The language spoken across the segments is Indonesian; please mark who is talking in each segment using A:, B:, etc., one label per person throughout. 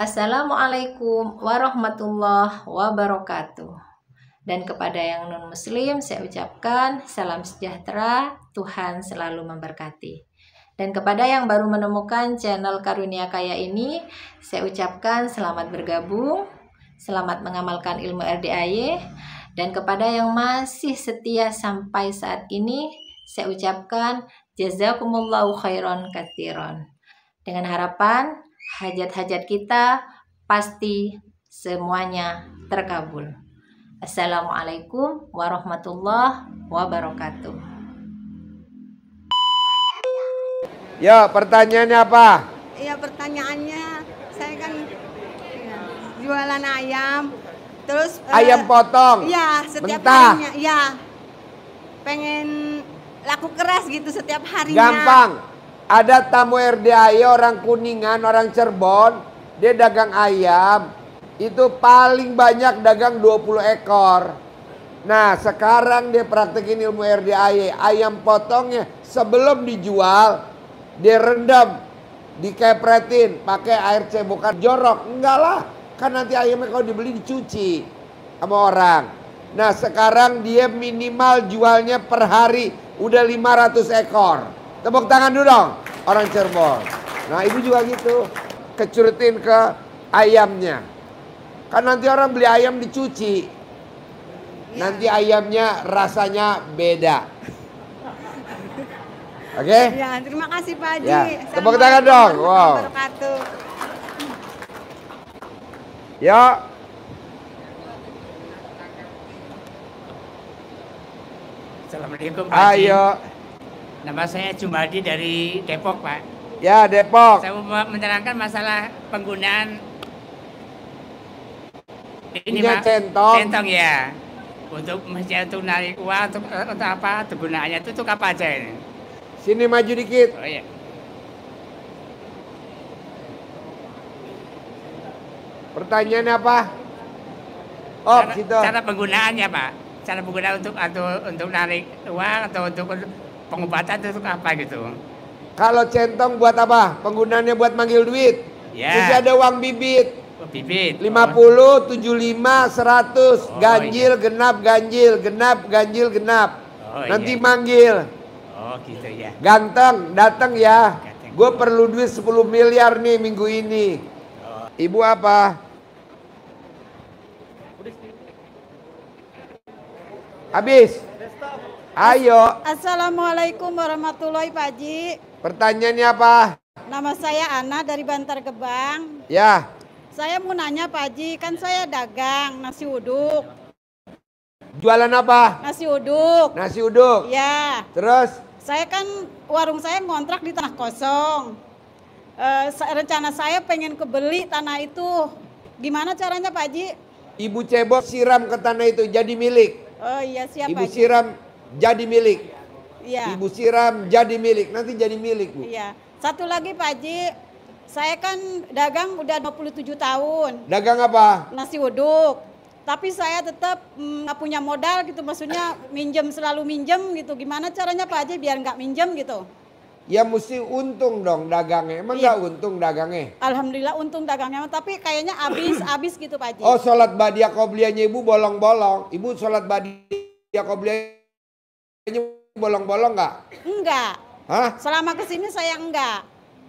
A: Assalamualaikum warahmatullahi wabarakatuh. Dan kepada yang non-muslim saya ucapkan salam sejahtera, Tuhan selalu memberkati. Dan kepada yang baru menemukan channel Karunia Kaya ini, saya ucapkan selamat bergabung, selamat mengamalkan ilmu RDAY. Dan kepada yang masih setia sampai saat ini, saya ucapkan jazakumullahu khairan katsiran. Dengan harapan hajat-hajat kita pasti semuanya terkabul. Assalamualaikum warahmatullahi wabarakatuh.
B: Ya, pertanyaannya apa?
C: Iya, pertanyaannya saya kan jualan ayam, terus
B: Ayam potong.
C: iya, setiap
B: mentah.
C: harinya, iya. Pengen laku keras gitu setiap harinya.
B: Gampang. Ada tamu RDAY orang Kuningan, orang Cirebon, dia dagang ayam. Itu paling banyak dagang 20 ekor. Nah, sekarang dia praktekin ilmu RDAY. Ayam potongnya sebelum dijual, dia rendam, dikepretin, pakai air cebokan jorok. Enggak lah, kan nanti ayamnya kalau dibeli dicuci sama orang. Nah, sekarang dia minimal jualnya per hari udah 500 ekor. Tepuk tangan dulu dong, orang Cirebon. Nah, ibu juga gitu, kecurutin ke ayamnya. Kan nanti orang beli ayam dicuci. Nanti ayamnya rasanya beda. Oke?
C: Ya, terima kasih Pak Haji.
B: Ya, tepuk tangan dong. Wow.
C: Wabarakatuh.
B: Ya.
D: Assalamualaikum Pak Haji.
B: Ayo.
D: Nama saya Jumadi dari Depok Pak.
B: Ya, Depok.
D: Saya mau menerangkan masalah penggunaan ini
B: Punya
D: Pak.
B: centong.
D: Centong ya. Untuk misalnya untuk narik uang, untuk apa? Kegunaannya itu untuk apa aja ini?
B: Sini maju dikit.
D: Oh iya.
B: Pertanyaannya apa? Oh, situ.
D: Cara penggunaannya Pak. Cara penggunaan untuk narik uang atau untuk pengobatan itu untuk apa gitu?
B: Kalau centong buat apa? Penggunaannya buat manggil duit.
D: Ya.
B: Terus ada uang bibit.
D: Oh, bibit.
B: 50, 75, 100.
D: Oh,
B: Ganjil,
D: iya.
B: genap, ganjil, genap, ganjil, genap.
D: Oh,
B: Nanti
D: iya.
B: manggil.
D: Oh gitu ya.
B: Ganteng, datang ya.
D: Ganteng.
B: Gue perlu duit 10 miliar nih minggu ini.
D: Oh.
B: Ibu apa? Habis. Ayo.
C: Assalamualaikum warahmatullahi Pak Haji.
B: Pertanyaannya apa?
C: Nama saya Ana dari Bantar Gebang.
B: Ya.
C: Saya mau nanya Pak Haji, kan saya dagang nasi uduk.
B: Jualan apa?
C: Nasi uduk.
B: Nasi uduk.
C: Ya.
B: Terus?
C: Saya kan warung saya ngontrak di tanah kosong. Rencana saya pengen kebeli tanah itu. Gimana caranya Pak Haji?
B: Ibu cebok siram ke tanah itu jadi milik.
C: Oh iya siap
B: Ibu
C: Pak Haji.
B: siram jadi milik.
C: Iya.
B: Ibu siram jadi milik. Nanti jadi milik, Bu.
C: Iya. Satu lagi Pak Haji, saya kan dagang udah 27 tahun.
B: Dagang apa?
C: Nasi uduk. Tapi saya tetap nggak punya modal gitu, maksudnya selalu minjem gitu. Gimana caranya Pak Haji biar nggak minjem gitu?
B: Ya mesti untung dong dagangnya. Emang
C: Iya.
B: nggak untung dagangnya?
C: Alhamdulillah untung dagangnya, tapi kayaknya habis gitu Pak Haji.
B: Oh, sholat badiah qobliyahnya ibu bolong-bolong. Ibu sholat badiah qobliyahnya bolong-bolong nggak?
C: Enggak.
B: Hah?
C: Selama kesini saya enggak.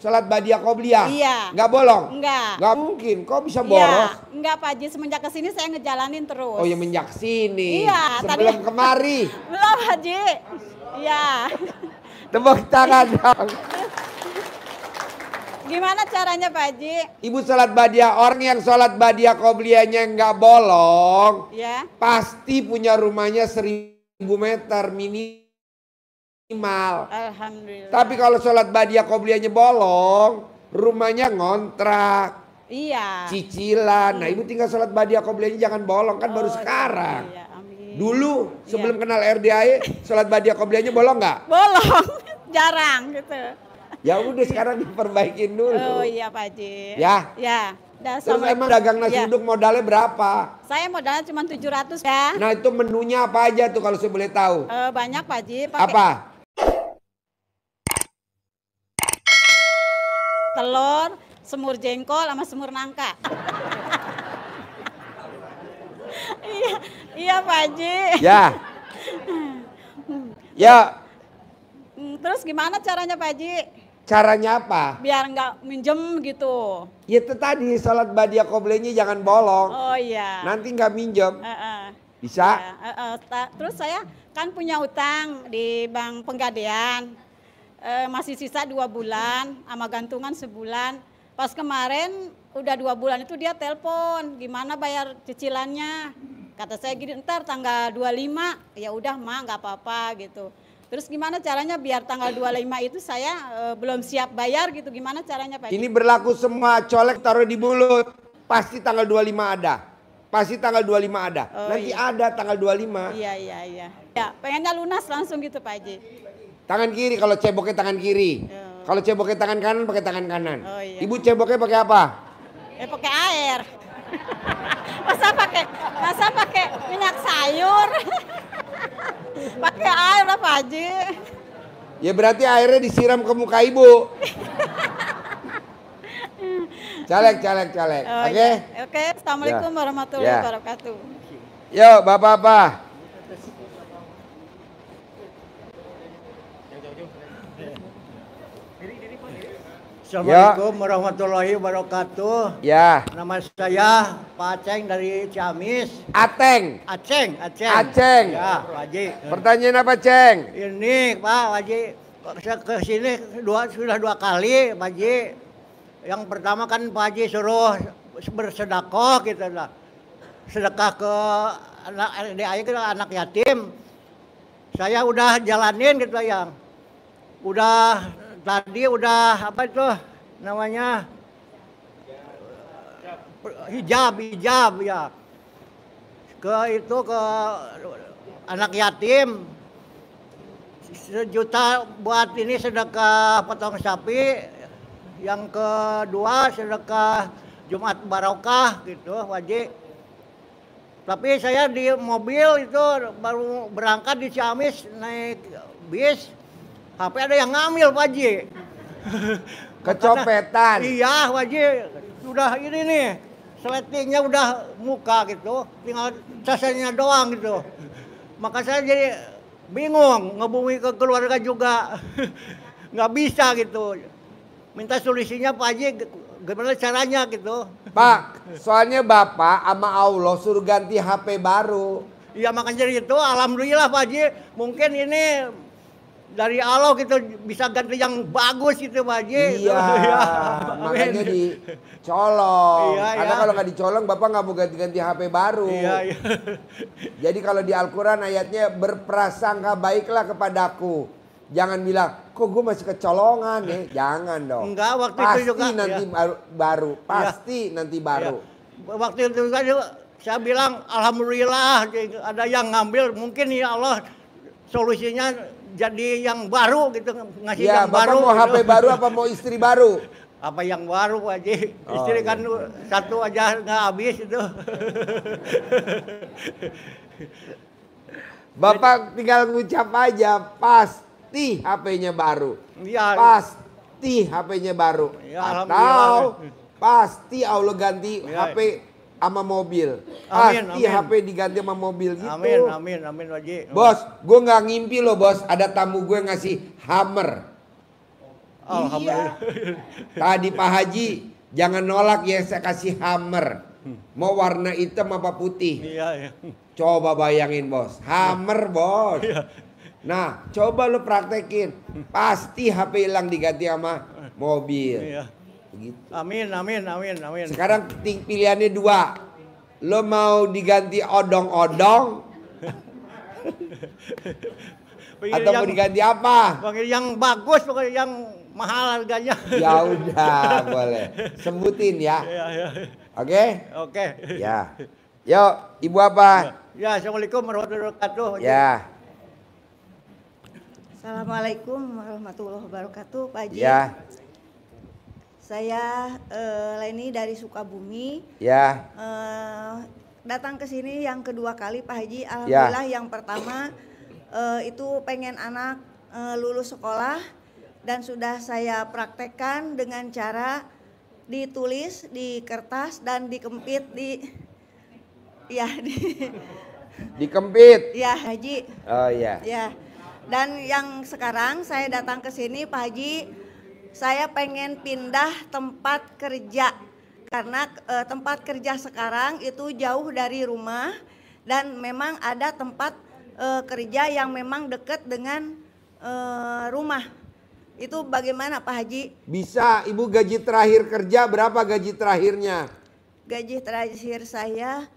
B: Sholat badiah qobliyah?
C: Iya.
B: Nggak bolong?
C: Enggak.
B: Nggak mungkin. Kok bisa boros?
C: Iya, enggak Pak Haji, semenjak kesini saya ngejalanin terus.
B: Oh ya menjak sini.
C: Iya,
B: Sebelum
C: tadi-
B: kemari.
C: Belum Pak Haji. Iya.
B: Tepuk tangan dong.
C: Gimana caranya Pak Haji?
B: Ibu sholat badiah, orang yang sholat badiah qobliyahnya nggak bolong,
C: Ya.
B: pasti punya rumahnya 1000 meter minimal.
C: Alhamdulillah.
B: Tapi kalau sholat badiah qobliyahnya bolong, rumahnya ngontrak,
C: Iya.
B: cicilan. Nah ibu tinggal sholat badiah qobliyahnya jangan bolong, kan baru
C: Oh,
B: sekarang.
C: Iya, amin.
B: Dulu sebelum kenal RDAY, sholat badiah qobliyahnya bolong nggak?
C: Bolong, jarang gitu.
B: Ya udah sekarang diperbaikin dulu.
C: Oh iya Pak Haji.
B: Ya.
C: Ya. Dah,
B: Terus emang dagang nasi
C: ya.
B: uduk modalnya berapa?
C: Saya modalnya cuma 700 ya.
B: Nah itu menunya apa aja tuh kalau saya boleh tahu?
C: Banyak Pak Haji.
B: Apa?
C: Telur, semur jengkol sama semur nangka. Iya, iya Pak Haji.
B: Ya. Ya,
C: Terus gimana caranya Pak Haji?
B: caranya apa?
C: Biar nggak minjem gitu.
B: Ya itu tadi sholat badiah qoblenya jangan bolong.
C: Oh iya.
B: Nanti nggak minjem. Bisa?
C: Ya, terus saya kan punya utang di Bank Penggadean. Masih sisa 2 bulan sama gantungan sebulan. Pas kemarin udah 2 bulan itu dia telepon, gimana bayar cicilannya? Kata saya gini, ntar tanggal 25, ya udah mah nggak apa-apa gitu. Terus gimana caranya biar tanggal 25 itu saya belum siap bayar gitu, gimana caranya Pak?
B: Ini berlaku semua, colek taruh di mulut. Pasti tanggal 25 ada. Pasti tanggal 25 ada.
C: Oh,
B: Nanti
C: iya.
B: ada tanggal 25.
C: Iya. Ya, pengennya lunas langsung gitu Pak Haji.
B: Tangan kiri, kalau ceboknya tangan kiri.
C: Oh.
B: Kalau ceboknya tangan kanan pakai tangan kanan.
C: Oh, iya.
B: Ibu ceboknya pakai apa?
C: Pakai air. masa pakai minyak sayur. Pakai air lah Pak Haji.
B: Ya berarti airnya disiram ke muka ibu. Caleg.
C: Oh,
B: Oke?
C: iya. Oke, Assalamualaikum
B: Ya.
C: warahmatullahi
B: Ya.
C: wabarakatuh.
B: Yuk bapak-bapak.
E: Assalamualaikum warahmatullahi wabarakatuh.
B: Ya.
E: Nama saya Pak Aceng dari Ciamis.
B: Ateng.
E: Aceng.
B: Aceng.
E: Ya, Pak Haji.
B: Pertanyaan apa, Ceng?
E: Ini Pak Haji, saya ke sini sudah 2 kali, Pak Haji. Yang pertama kan Pak Haji suruh bersedekah gitu lah. Sedekah ke anak yatim. Saya udah jalanin gitu yang. Tadi udah apa itu namanya hijab ya, ke anak yatim 1 juta buat ini sedekah potong sapi, yang kedua sedekah Jumat Barokah gitu wajib. Tapi saya di mobil itu baru berangkat di Ciamis naik bis, HP ada yang ngambil Pak Haji.
B: Kecopetan.
E: Iya Pak Haji, sudah ini nih, sletingnya udah muka gitu, tinggal casanya doang gitu. Maka saya jadi bingung, ngebumi ke keluarga juga. Nggak bisa gitu. Minta solusinya Pak Haji, gimana caranya gitu.
B: Pak, soalnya Bapak sama Allah suruh ganti HP baru.
E: Iya makanya itu alhamdulillah Pak Haji, mungkin ini dari Allah gitu bisa ganti yang bagus gitu Pak Haji.
B: Iya, makanya dicolong.
E: Iya,
B: Karena
E: iya.
B: kalau nggak dicolong Bapak nggak mau ganti-ganti HP baru.
E: Iya.
B: Jadi kalau di Al-Quran ayatnya berprasangka baiklah kepadaku. Jangan bilang, kok gue masih kecolongan ya. Jangan dong.
E: Enggak, waktu
B: Pasti
E: itu juga.
B: nanti baru. Pasti nanti baru.
E: Ya. Waktu itu juga saya bilang alhamdulillah ada yang ngambil, mungkin ya Allah solusinya jadi yang baru gitu, ngasih
B: Ya,
E: yang
B: Bapak
E: baru.
B: mau
E: gitu.
B: HP baru apa mau istri baru?
E: Apa yang baru Pak Haji?
B: Oh,
E: Istri
B: iya.
E: kan 1 aja nggak habis itu.
B: Bapak tinggal ngucap aja, pasti HP-nya baru.
E: Iya.
B: Pasti HP-nya baru.
E: Ya,
B: Atau
E: alhamdulillah.
B: pasti Allah ganti
E: Ya.
B: HP sama mobil.
E: Amin,
B: Pasti
E: amin.
B: HP diganti sama mobil gitu.
E: Amin Pak Haji.
B: Bos, gue nggak ngimpi loh bos. Ada tamu gue ngasih Hammer.
E: Alhamdulillah.
B: Tadi Pak Haji, jangan nolak ya saya kasih Hammer. Mau warna hitam apa putih?
E: Iya.
B: Coba bayangin bos, Hammer bos. Nah, coba lu praktekin. Pasti HP hilang diganti sama mobil.
E: Iya.
B: Begitu.
E: Amin.
B: Sekarang pilihannya 2. Lo mau diganti odong-odong atau mau diganti apa?
E: Panggil yang bagus, pokoknya yang mahal harganya.
B: Ya udah, boleh. Sebutin ya.
E: Iya.
B: Oke?
E: Oke.
B: Ya. Yuk, Ibu apa?
E: Ya, Assalamualaikum warahmatullahi wabarakatuh.
B: Ya.
F: Assalamualaikum warahmatullahi wabarakatuh, Pak Haji.
B: Ya.
F: Saya Leni dari Sukabumi.
B: Ya.
F: Datang ke sini yang kedua kali, Pak Haji. Alhamdulillah yang pertama itu pengen anak lulus sekolah dan sudah saya praktekkan dengan cara ditulis di kertas dan dikempit
B: Dikempit.
F: ya Haji.
B: Oh iya.
F: Ya. Dan yang sekarang saya datang ke sini Pak Haji, saya pengen pindah tempat kerja karena tempat kerja sekarang itu jauh dari rumah dan memang ada tempat kerja yang memang dekat dengan rumah. Itu bagaimana Pak Haji?
B: Bisa, Ibu gaji terakhir kerja berapa gaji terakhirnya?
F: Gaji terakhir saya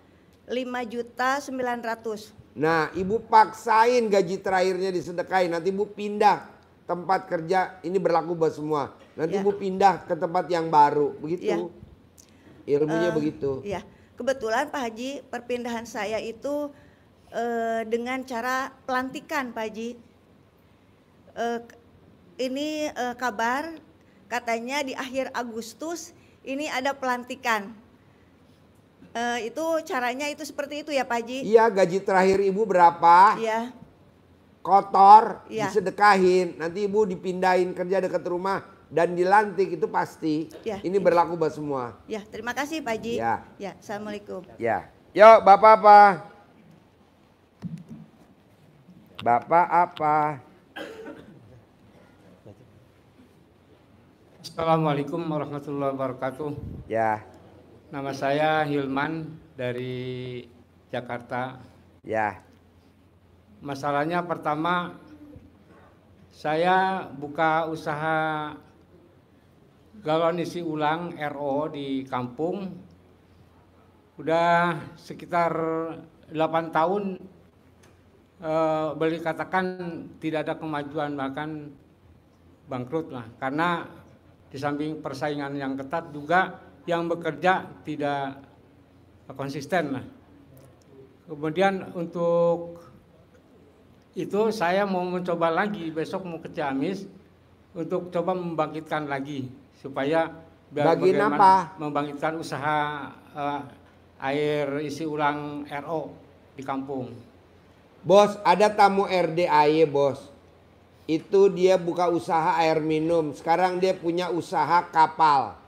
F: 5.900.000.
B: Nah, Ibu paksain gaji terakhirnya disedekain. Nanti Ibu pindah tempat kerja, ini berlaku buat semua. Nanti
F: Ya.
B: Ibu pindah ke tempat yang baru, begitu.
F: Ya.
B: Ilmunya begitu.
F: Ya, kebetulan Pak Haji perpindahan saya itu dengan cara pelantikan Pak Haji. Ini kabar katanya di akhir Agustus ini ada pelantikan. Itu caranya itu seperti itu ya Pak Haji?
B: Iya, gaji terakhir Ibu berapa?
F: Iya.
B: Kotor,
F: Iya.
B: disedekahin. Nanti Ibu dipindahin kerja dekat rumah dan dilantik, itu pasti.
F: Ya.
B: Ini berlaku buat semua.
F: Ya, terima kasih Pak Haji.
B: Ya.
F: Ya, Assalamualaikum.
B: Ya. Yuk, Bapak apa? Bapak apa?
G: Assalamualaikum warahmatullahi wabarakatuh.
B: Ya.
G: Nama saya Hilman dari Jakarta.
B: Ya.
G: Masalahnya pertama, saya buka usaha galon isi ulang RO di kampung. Udah sekitar 8 tahun, boleh katakan tidak ada kemajuan, bahkan bangkrut lah. Karena di samping persaingan yang ketat juga yang bekerja tidak konsisten lah. Kemudian untuk itu saya mau mencoba lagi, besok mau ke Ciamis untuk coba membangkitkan lagi supaya
B: Bagian apa?
G: membangkitkan usaha air isi ulang RO di kampung.
B: Bos, ada tamu RDAY, Bos. Itu dia buka usaha air minum. Sekarang dia punya usaha kapal.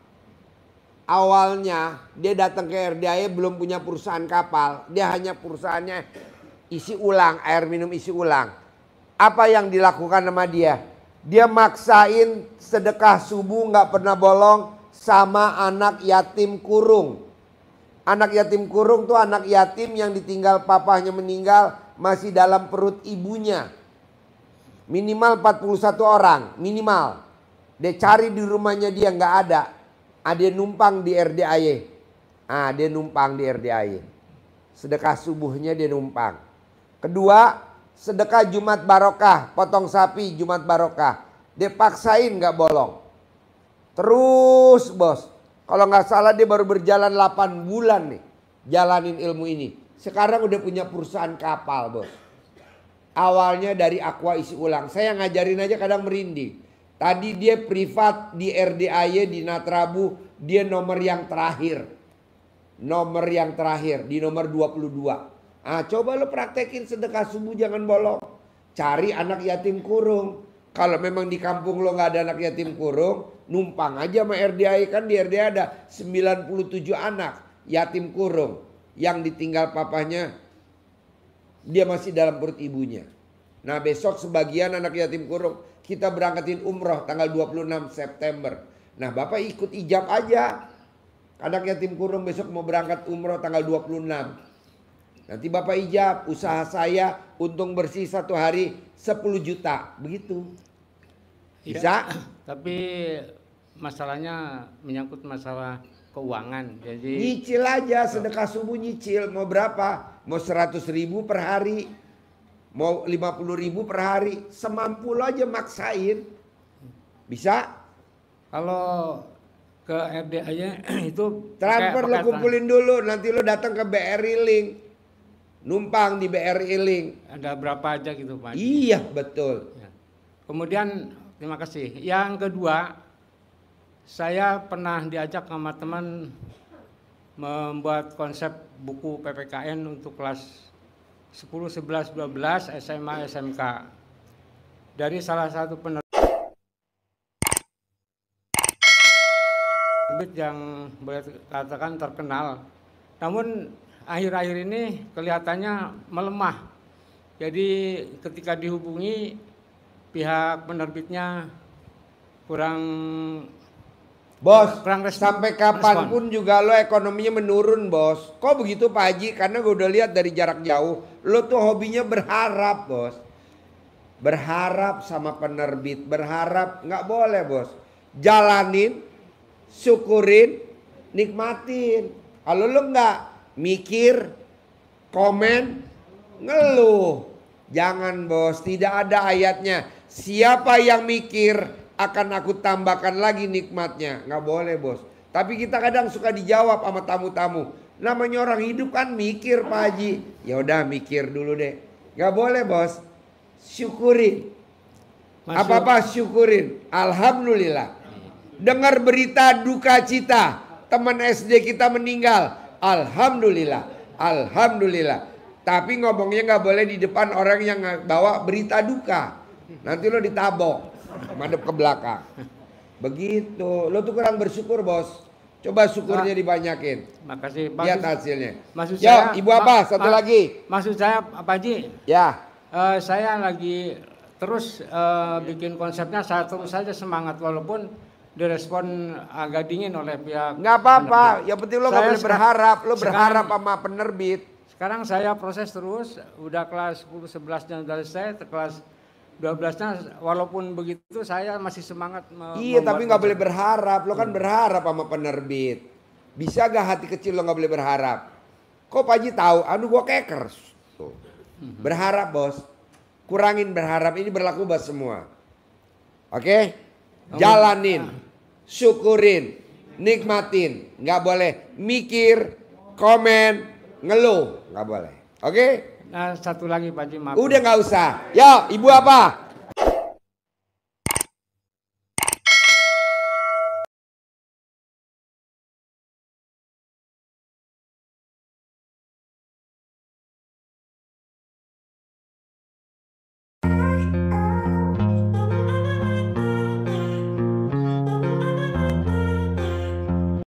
B: Awalnya dia datang ke RDAY belum punya perusahaan kapal. Dia hanya perusahaannya isi ulang, air minum isi ulang. Apa yang dilakukan sama dia? Dia maksain sedekah subuh nggak pernah bolong sama anak yatim kurung. Anak yatim kurung tuh anak yatim yang ditinggal papahnya meninggal masih dalam perut ibunya. Minimal 41 orang, minimal. Dia cari di rumahnya dia nggak ada. Dia numpang di RDAY. Dia numpang di RDAY. Sedekah subuhnya dia numpang. Kedua, sedekah Jumat Barokah, potong sapi Jumat Barokah. Dia paksain nggak bolong. Terus bos, kalau nggak salah dia baru berjalan 8 bulan nih jalanin ilmu ini. Sekarang udah punya perusahaan kapal bos. Awalnya dari aqua isi ulang. Saya ngajarin aja kadang merinding. Tadi dia privat di RDAY di Natrabu, dia nomor yang terakhir. Nomor yang terakhir di nomor 22. Coba lo praktekin sedekah subuh jangan bolong. Cari anak yatim kurung. Kalau memang di kampung lo nggak ada anak yatim kurung, numpang aja sama RDAY. Kan di RDAY ada 97 anak yatim kurung yang ditinggal papahnya, dia masih dalam perut ibunya. Nah besok sebagian anak yatim kurung kita berangkatin umroh tanggal 26 September. Nah Bapak ikut ijab aja. Anak yatim kurung besok mau berangkat umroh tanggal 26. Nanti Bapak ijab, usaha saya untung bersih satu hari 10 juta. Begitu. Bisa?
G: Ya, tapi masalahnya menyangkut masalah keuangan. Jadi
B: nyicil aja, sedekah subuh nyicil. Mau berapa? Mau 100.000 per hari? Mau 50.000 per hari? Semampu lo aja maksain. Bisa?
G: kalau ke RDAY itu
B: Transfer lo kumpulin dulu. Nanti lo datang ke BRI Link. Numpang di BRI Link.
G: ada berapa aja gitu Pak.
B: Iya betul.
G: Ya. Kemudian terima kasih. Yang kedua, saya pernah diajak sama teman membuat konsep buku PPKN untuk kelas 10, 11, 12, SMA, SMK. Dari salah satu penerbit yang boleh katakan terkenal. Namun akhir-akhir ini kelihatannya melemah. Jadi ketika dihubungi pihak penerbitnya kurang
B: Bos,
G: respon.
B: sampai kapanpun juga lo ekonominya menurun bos. Kok begitu Pak Haji? Karena gue udah lihat dari jarak jauh, lo tuh hobinya berharap bos. Berharap sama penerbit, berharap nggak boleh bos. Jalanin, syukurin, nikmatin. Kalau lo nggak mikir, komen, ngeluh. Jangan bos, tidak ada ayatnya. Siapa yang mikir akan aku tambahkan lagi nikmatnya. Nggak boleh bos. Tapi kita kadang suka dijawab sama tamu-tamu. Namanya orang hidup kan mikir Pak Haji. Ya udah mikir dulu deh. Nggak boleh bos. Syukurin. Apa-apa syukurin. Alhamdulillah. Dengar berita duka cita. Teman SD kita meninggal. Alhamdulillah. Alhamdulillah. Tapi ngomongnya nggak boleh di depan orang yang bawa berita duka. Nanti lo ditabok. Madep ke belakang. Begitu. Lo tuh kurang bersyukur bos. Coba syukurnya dibanyakin.
G: Makasih.
B: Lihat hasilnya.
G: Maksud
B: Yo,
G: saya,
B: ibu apa? Satu lagi.
G: Maksud saya Pak Haji.
B: Ya.
G: Saya lagi terus bikin konsepnya. Saya terus saja semangat walaupun direspon agak dingin oleh pihak.
B: Nggak apa-apa. Yang penting lo nggak boleh berharap. Lo berharap
G: sekarang,
B: sama penerbit.
G: Sekarang saya proses terus. Udah kelas 10, 11 dan selesai. Kelas 12-nya walaupun begitu saya masih semangat.
B: Iya tapi nggak boleh berharap. Lo kan berharap sama penerbit. Bisa gak hati kecil lo nggak boleh berharap? Kok Pak Haji tahu? Aduh gua keker. Tuh. Berharap bos. Kurangin berharap. Ini berlaku buat semua. Oke? Jalanin. Syukurin. Nikmatin. Nggak boleh mikir. Komen. Ngeluh. Nggak boleh. Oke?
G: Nah, satu lagi Pak Haji, maaf.
B: Udah nggak usah. Yo, ibu apa?